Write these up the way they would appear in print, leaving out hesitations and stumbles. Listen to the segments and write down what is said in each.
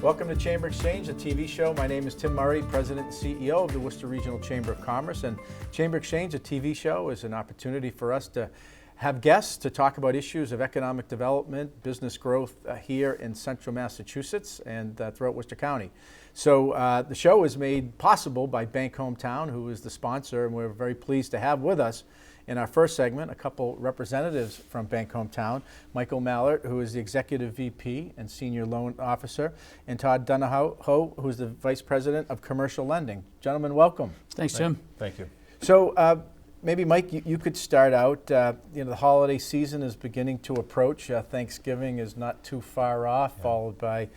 Welcome to Chamber Exchange, the TV show. My name is Tim Murray, President and CEO of the Worcester Regional Chamber of Commerce. And Chamber Exchange, a TV show, is an opportunity for us to have guests to talk about issues of economic development, business growth here in central Massachusetts and throughout Worcester County. So the show is made possible by Bankhometown, who is the sponsor, and we're very pleased to have with us in our first segment a couple representatives from Bankhometown, Michael Mallert, who is the Executive VP and Senior Loan Officer, and Todd Donahoe, who is the Vice President of Commercial Lending. Gentlemen, welcome. Thanks, Tim. Thank you. So maybe, Mike, you could start out. The holiday season is beginning to approach. Thanksgiving is not too far off, followed by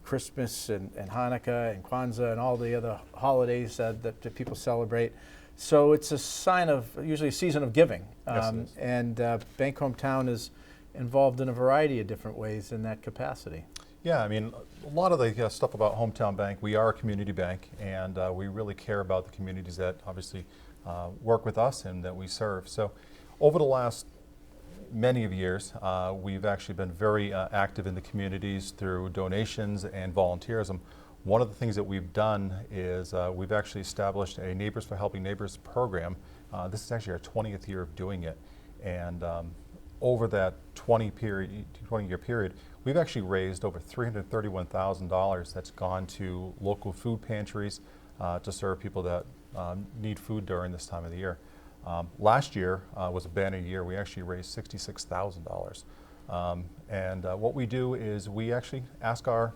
Christmas and Hanukkah and Kwanzaa and all the other holidays that people celebrate. So it's a sign of, usually a season of giving. Yes, it is. And Bankhometown is involved in a variety of different ways in that capacity. Yeah, I mean, a lot of the stuff about Hometown Bank, we are a community bank, and we really care about the communities that obviously work with us and that we serve. So over the last many of years, we've actually been very active in the communities through donations and volunteerism. One of the things that we've done is we've actually established a Neighbors for Helping Neighbors program. This is actually our 20th year of doing it. And over that 20-year period, we've actually raised over $331,000 that's gone to local food pantries to serve people that need food during this time of the year. Last year was a banner year. We actually raised $66,000. And what we do is we actually ask our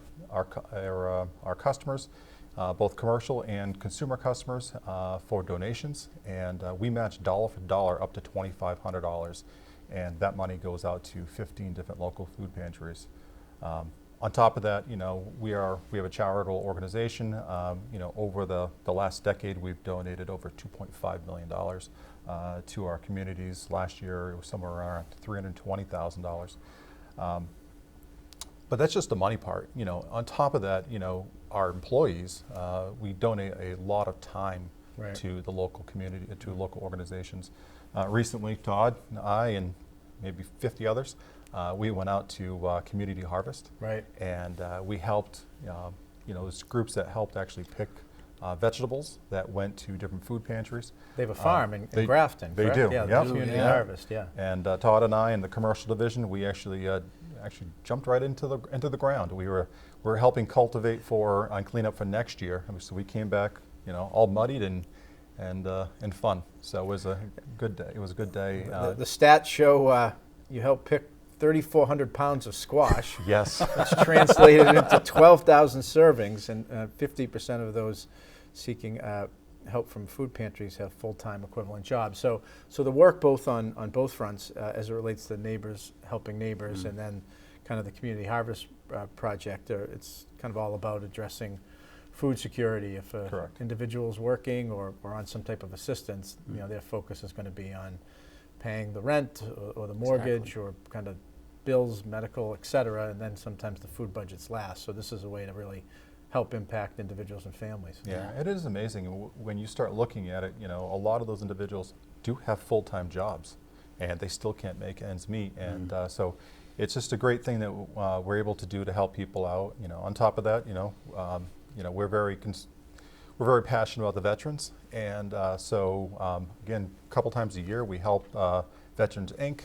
customers, both commercial and consumer customers, for donations, and we match dollar for dollar up to $2,500, and that money goes out to 15 different local food pantries. On top of that, we have a charitable organization. Over the last decade, we've donated over $2.5 million to our communities. Last year, it was somewhere around $320,000. But that's just the money part. On top of that, our employees, we donate a lot of time to the local community, to local organizations. Recently, Todd and I and maybe 50 others, we went out to Community Harvest, and we helped, those groups that helped actually pick vegetables that went to different food pantries. They have a farm in Grafton, They correct? do, Yeah, yep. Community Harvest, yeah. And Todd and I in the commercial division, we actually jumped right into the ground. We were helping cultivate and clean up for next year. So we came back, all muddied and fun. So it was a good day. It was a good day. The stats show you helped pick 3,400 pounds of squash. Yes. Which translated into 12,000 servings, and 50% of those seeking help from food pantries have full-time equivalent jobs. So the work both on both fronts as it relates to neighbors helping neighbors, and then kind of the Community Harvest project, it's kind of all about addressing food security. If an individual is working or on some type of assistance, their focus is going to be on paying the rent or the mortgage or kind of bills, medical, et cetera, and then sometimes the food budgets last. So this is a way to really help impact individuals and families. Yeah, it is amazing when you start looking at it. A lot of those individuals do have full-time jobs, and they still can't make ends meet. And so it's just a great thing that we're able to do to help people out. On top of that, we're very passionate about the veterans, and so again, a couple times a year we help Veterans Inc.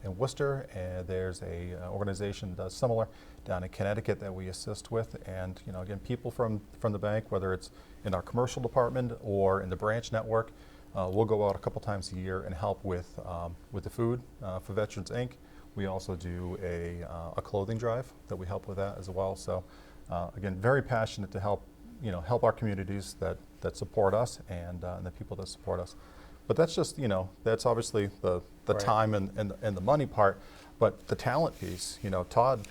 In Worcester, and there's a organization that does similar down in Connecticut that we assist with. And again, people from the bank, whether it's in our commercial department or in the branch network, we'll go out a couple times a year and help with the food for Veterans Inc. We also do a clothing drive that we help with that as well. So again, very passionate to help our communities that support us and the people that support us. But that's just, that's obviously the time and the money part, but the talent piece, Todd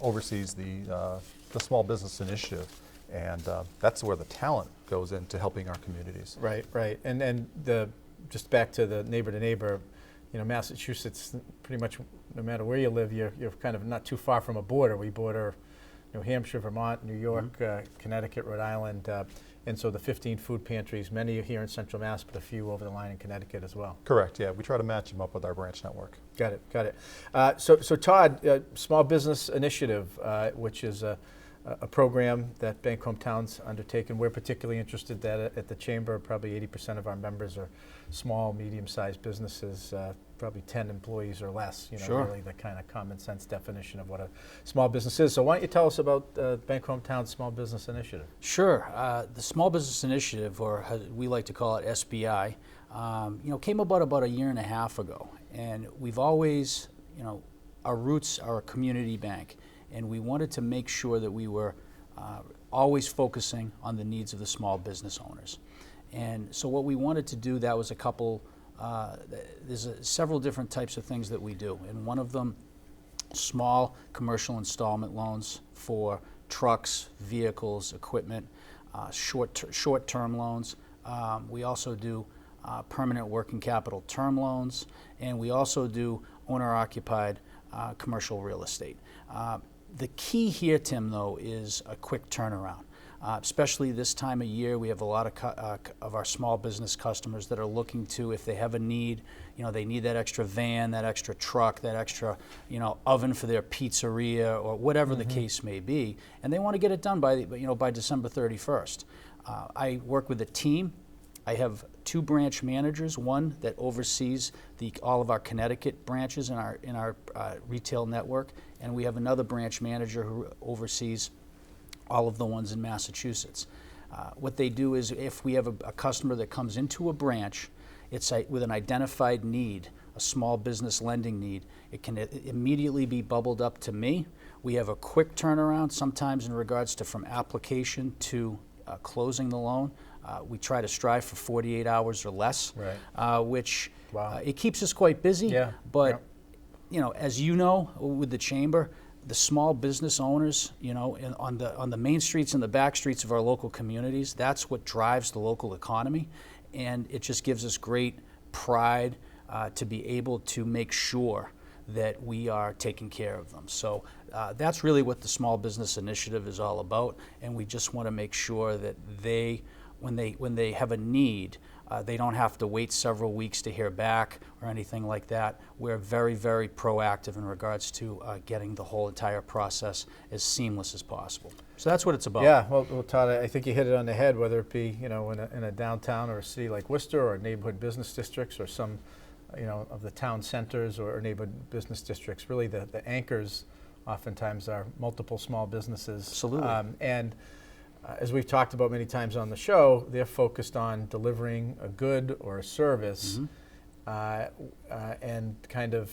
oversees the Small Business Initiative, and that's where the talent goes into helping our communities. Right. And just back to the neighbor to neighbor, Massachusetts, pretty much no matter where you live, you're kind of not too far from a border. We border New Hampshire, Vermont, New York, Connecticut, Rhode Island, and so the 15 food pantries, many are here in Central Mass, but a few over the line in Connecticut as well. Correct, yeah. We try to match them up with our branch network. Got it. So Todd, Small Business Initiative, which is a a program that Bankhometown's undertaken. We're particularly interested that at the Chamber, probably 80% of our members are small, medium-sized businesses, probably 10 employees or less, Sure. really the kind of common sense definition of what a small business is. So why don't you tell us about Bankhometown's Small Business Initiative? Sure. The Small Business Initiative, or as we like to call it SBI, came about a year and a half ago. And we've always, our roots are a community bank. And we wanted to make sure that we were always focusing on the needs of the small business owners. And so what we wanted to do, that was a couple, several different types of things that we do. And one of them, small commercial installment loans for trucks, vehicles, equipment, short-term loans. We also do permanent working capital term loans, and we also do owner-occupied commercial real estate. The key here, Tim, though, is a quick turnaround. Especially this time of year, we have a lot of our small business customers that are looking to, if they have a need, they need that extra van, that extra truck, that extra, oven for their pizzeria or whatever the case may be, and they want to get it done by December 31st. I work with a team. I have 2 branch managers, one that oversees all of our Connecticut branches in our retail network, and we have another branch manager who oversees all of the ones in Massachusetts. What they do is, if we have a customer that comes into a branch, it's with an identified need, a small business lending need, it can immediately be bubbled up to me. We have a quick turnaround, sometimes in regards to from application to closing the loan. We try to strive for 48 hours or less, right. Which Wow. It keeps us quite busy. Yeah. But as you know, with the Chamber, the small business owners, on the main streets and the back streets of our local communities, that's what drives the local economy, and it just gives us great pride to be able to make sure that we are taking care of them. So that's really what the Small Business Initiative is all about, and we just want to make sure that when they have a need, they don't have to wait several weeks to hear back or anything like that. We're very, very proactive in regards to getting the whole entire process as seamless as possible. So that's what it's about. Yeah, well, Todd, I think you hit it on the head, whether it be, in a downtown or a city like Worcester, or neighborhood business districts, or some, of the town centers or neighborhood business districts. Really, the anchors oftentimes are multiple small businesses. Absolutely. And as we've talked about many times on the show, they're focused on delivering a good or a service, and kind of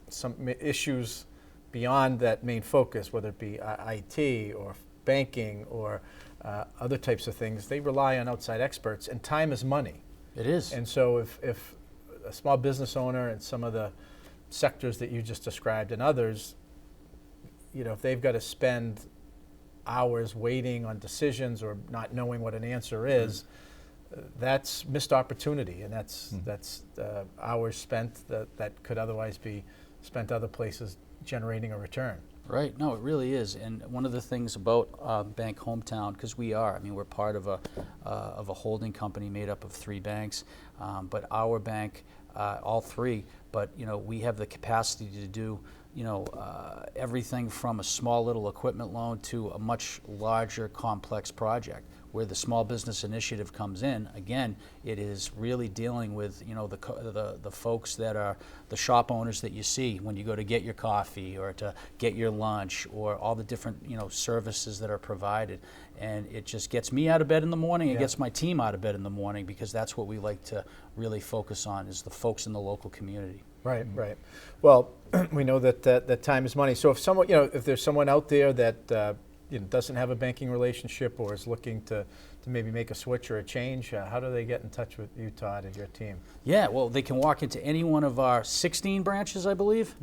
some issues beyond that main focus, whether it be IT or banking or other types of things. They rely on outside experts, and time is money. It is. And so if a small business owner in some of the sectors that you just described and others, if they've got to spend hours waiting on decisions or not knowing what an answer is, that's missed opportunity, and that's hours spent that could otherwise be spent other places generating a return. Right. No, it really is. And one of the things about Bankhometown, because we're part of a holding company made up of 3 banks, but our bank, all 3, but we have the capacity to do everything from a small little equipment loan to a much larger complex project. Where the Small Business Initiative comes in, again, it is really dealing with the folks that are the shop owners that you see when you go to get your coffee or to get your lunch, or all the different services that are provided. And it just gets me out of bed in the morning. It gets my team out of bed in the morning, because that's what we like to really focus on, is the folks in the local community. Right, right. Well, we know that time is money. So if there's someone out there that doesn't have a banking relationship or is looking to maybe make a switch or a change, how do they get in touch with you, Todd, and your team? Yeah, well, they can walk into any one of our 16 branches, I believe.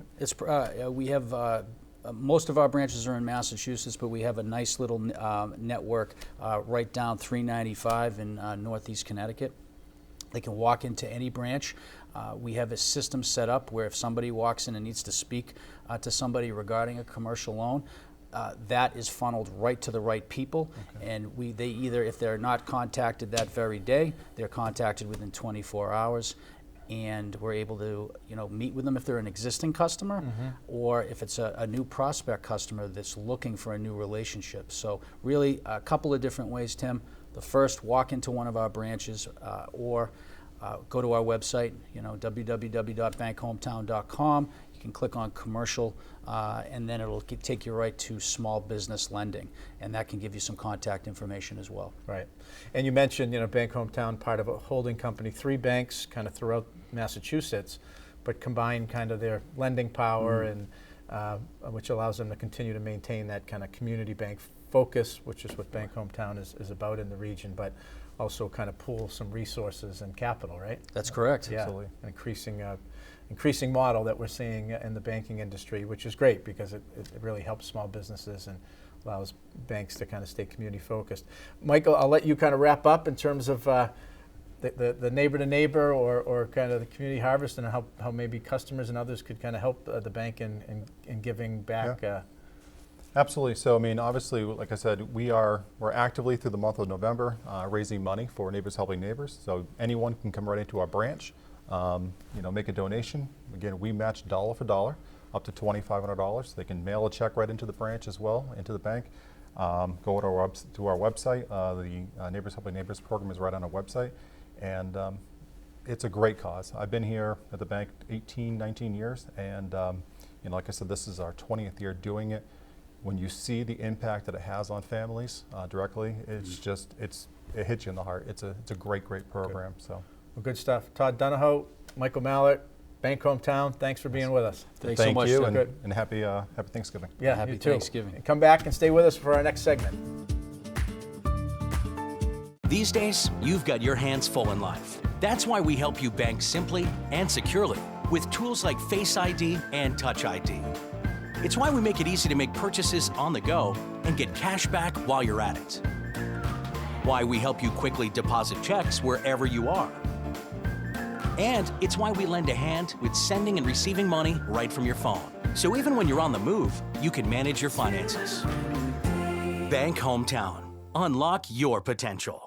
We have most of our branches are in Massachusetts, but we have a nice little network right down 395 in Northeast Connecticut. They can walk into any branch. We have a system set up where if somebody walks in and needs to speak to somebody regarding a commercial loan, that is funneled right to the right people, and they either, if they're not contacted that very day, they're contacted within 24 hours. and we're able to, meet with them if they're an existing customer, or if it's a new prospect customer that's looking for a new relationship. So really a couple of different ways, Tim. The first, walk into one of our branches, or go to our website, www.bankhometown.com. You can click on commercial, and then it'll take you right to small business lending, and that can give you some contact information as well. Right. And you mentioned, Bankhometown, part of a holding company, 3 banks kind of throughout Massachusetts, but combine kind of their lending power, and which allows them to continue to maintain that kind of community bank focus, which is what Bankhometown is about in the region, but also kind of pool some resources and capital, right? That's correct. Yeah, Absolutely. an increasing model that we're seeing in the banking industry, which is great because it really helps small businesses and allows banks to kind of stay community focused. Michael, I'll let you kind of wrap up in terms of the neighbor to neighbor or kind of the community harvest, and how maybe customers and others could kind of help the bank in giving back. Yeah. Absolutely. So, I mean, obviously, like I said, we're actively through the month of November raising money for Neighbors Helping Neighbors. So anyone can come right into our branch, make a donation. Again, we match dollar for dollar up to $2,500. They can mail a check right into the branch as well, into the bank. Go to our website. The Neighbors Helping Neighbors program is right on our website. And it's a great cause. I've been here at the bank 18, 19 years. And like I said, this is our 20th year doing it. When you see the impact that it has on families directly, it's just, it hits you in the heart. It's a great program. Good. So, Well, good stuff. Todd Donahoe, Michael Mallett, Bankhometown, thanks for being with us. Thanks so much, Thank you, Tim. and happy Thanksgiving. Yeah, Happy you too. Thanksgiving. And come back and stay with us for our next segment. These days, you've got your hands full in life. That's why we help you bank simply and securely with tools like Face ID and Touch ID. It's why we make it easy to make purchases on the go and get cash back while you're at it. Why we help you quickly deposit checks wherever you are. And it's why we lend a hand with sending and receiving money right from your phone. So even when you're on the move, you can manage your finances. Bankhometown. Unlock your potential.